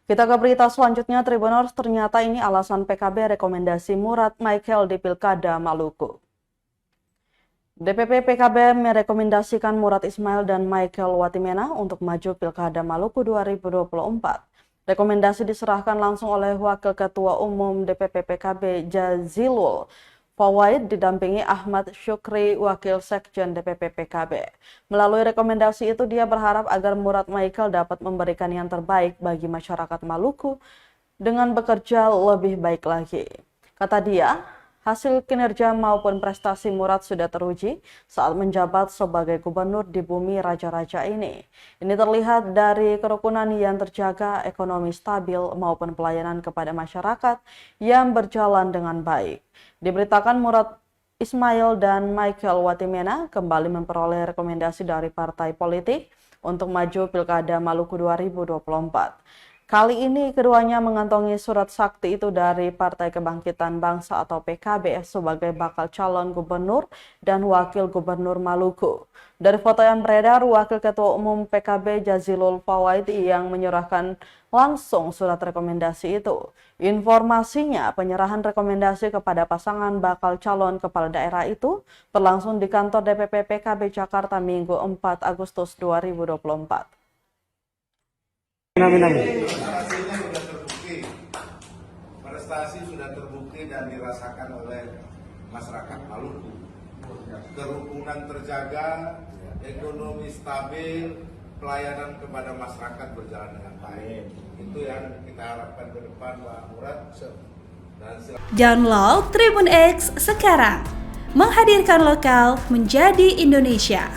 Kita ke berita selanjutnya, Tribuners, ternyata ini alasan PKB rekomendasi Murad Michael di Pilkada Maluku. DPP PKB merekomendasikan Murad Ismail dan Michael Watimena untuk maju Pilkada Maluku 2024. Rekomendasi diserahkan langsung oleh Wakil Ketua Umum DPP PKB Jazilul Fawait didampingi Ahmad Syukri, Wakil Sekjen DPP PKB. Melalui rekomendasi itu, dia berharap agar Murad Michael dapat memberikan yang terbaik bagi masyarakat Maluku dengan bekerja lebih baik lagi. Kata dia, hasil kinerja maupun prestasi Murad sudah teruji saat menjabat sebagai gubernur di bumi raja-raja ini. Ini terlihat dari kerukunan yang terjaga, ekonomi stabil, maupun pelayanan kepada masyarakat yang berjalan dengan baik. Diberitakan Murad Ismail dan Michael Watimena kembali memperoleh rekomendasi dari partai politik untuk maju Pilkada Maluku 2024. Kali ini keduanya mengantongi surat sakti itu dari Partai Kebangkitan Bangsa atau PKB sebagai bakal calon gubernur dan wakil gubernur Maluku. Dari foto yang beredar, Wakil Ketua Umum PKB Jazilul Fawait yang menyerahkan langsung surat rekomendasi itu. Informasinya, penyerahan rekomendasi kepada pasangan bakal calon kepala daerah itu berlangsung di kantor DPP PKB Jakarta Minggu 4 Agustus 2024. Prestasinya sudah terbukti, prestasi sudah terbukti dan dirasakan oleh masyarakat Maluku. Kerukunan terjaga, ekonomi stabil, pelayanan kepada masyarakat berjalan dengan baik. Itu yang kita harapkan ke depan, Pak Murad. Download Tribun X sekarang, menghadirkan lokal menjadi Indonesia.